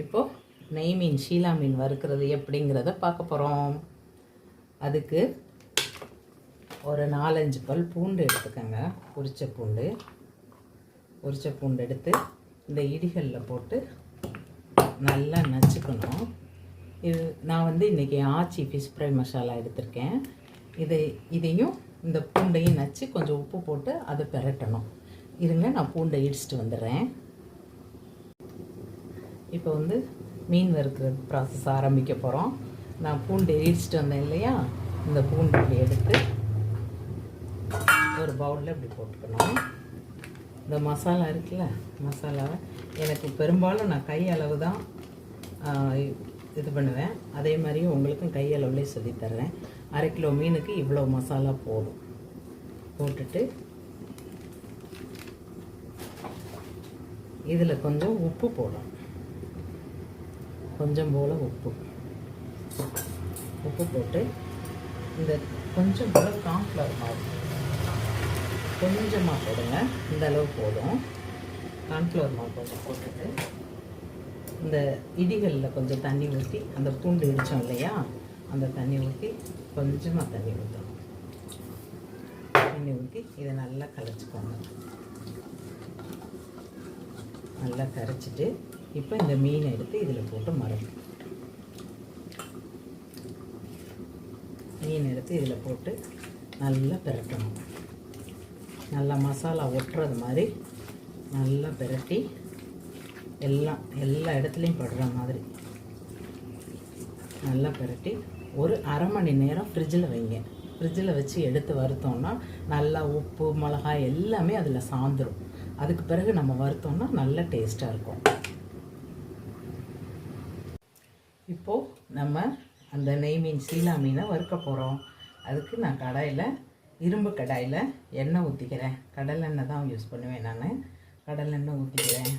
இப்போது நெய் மீன் ஷீலா மீன் வறுக்கிறது எப்படிங்கிறத பார்க்க போகிறோம். அதுக்கு ஒரு 4-5 பல் பூண்டு எடுத்துக்கோங்க. உரிச்ச பூண்டு எடுத்து இந்த இடிகளில் போட்டு நல்லா நச்சுக்கணும். இது நான் இன்றைக்கி ஆச்சி ஃபிஷ் ஃப்ரை மசாலா எடுத்திருக்கேன். இதையும் இந்த பூண்டையும் நச்சு கொஞ்சம் உப்பு போட்டு அதை பெரட்டணும். இருங்க, நான் பூண்டை இடிச்சிட்டு வந்துடுறேன். இப்போ மீன் வறுக்கிற ப்ராசஸ் ஆரம்பிக்க போகிறோம். நான் பூண்டை இடிச்சிட்டு வந்தேன் இல்லையா, இந்த பூண்டை இப்படி எடுத்து ஒரு பவுலில் இப்படி போட்டுக்கணும். இந்த மசாலா இருக்குல்ல, மசாலாவை எனக்கு பெரும்பாலும் நான் கை அளவு தான் இது பண்ணுவேன். அதே மாதிரி உங்களுக்கும் கை அளவுலேயே சொல்லித்தர்றேன். 1/2 கிலோ மீனுக்கு இவ்வளோ மசாலா போடும். போட்டுட்டு இதில் கொஞ்சம் உப்பு போடும். கொஞ்சம் போல் உப்பு போட்டு இந்த கொஞ்சம் போல் கார்ன்ஃப்ளவர் மாவு கொஞ்சமாக போடுங்க. இந்த அளவு போதும். கார்ன்ஃப்ளவர் மாவு கொஞ்சம் போட்டுட்டு இந்த இடிகளில் கொஞ்சம் தண்ணி ஊற்றி, அந்த பூண்டு இடித்தோம் இல்லையா, அந்த தண்ணி ஊற்றி கொஞ்சமாக தண்ணி ஊற்றணும். தண்ணி ஊற்றி இதை நல்லா கரைச்சிக்கோங்க. நல்லா கரைச்சிட்டு இப்போ இந்த மீனை எடுத்து இதில் போட்டு மறக்கணும். மீன் எடுத்து இதில் போட்டு நல்லா பெரட்டணும். நல்லா மசாலா ஒட்டுறது மாதிரி நல்லா பெரட்டி எல்லா இடத்துலையும் படுற மாதிரி நல்லா பெரட்டி ஒரு 1/2 மணி நேரம் ஃப்ரிட்ஜில் வைங்க. ஃப்ரிட்ஜில் வச்சு எடுத்து வறுத்தோம்னா நல்லா உப்பு மிளகாய் எல்லாமே அதில் சாந்துடும். அதுக்கு பிறகு நம்ம வறுத்தோம்னா நல்ல டேஸ்ட்டாக இருக்கும். இப்போது நம்ம அந்த நெய் மீன் ஷீலா மீனை வறுக்க போகிறோம். அதுக்கு நான் இரும்பு கடாயில் எண்ணெய் ஊற்றிக்கிறேன். கடலெண்ணெய் தான் யூஸ் பண்ணுவேன் நான். கடலெண்ணெய் ஊற்றிக்கிறேன்.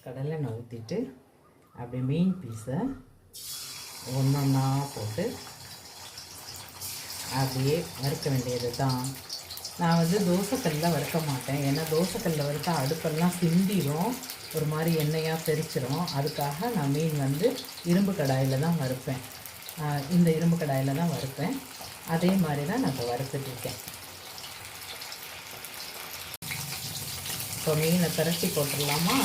கடலெண்ணெய் ஊற்றிட்டு அப்படி மீன் பீஸை ஒன்றா போட்டு அப்படியே வறுக்க வேண்டியது தான். நான் தோசைக்கல்லில் வறுக்க மாட்டேன். ஏன்னா தோசைக்கல்லில் வறுத்தா அடுப்பெல்லாம் சிந்திடும், ஒரு மாதிரி எண்ணெயாக தெரிச்சிடும். அதுக்காக நான் மீன் இரும்பு கடாயில் தான் வறுப்பேன். இந்த இரும்பு கடாயில் தான் வறுப்பேன். அதே மாதிரி தான் நான் இப்போ வறுத்துட்ருக்கேன். இப்போ மீனை திரட்டி போட்டுடலாமா?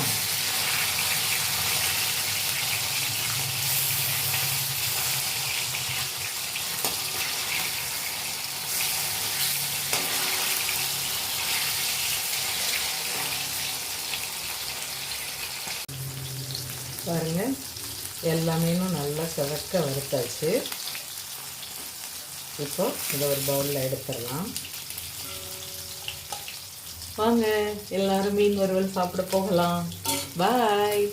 பாருங்கள், எல்லா மீனும் நல்லா செவக்க வறுத்தாச்சு. இப்போ இதை ஒரு பவுலில் எடுத்துடலாம். வாங்க, எல்லோரும் மீன் வறுவல் சாப்பிட போகலாம். பாய்.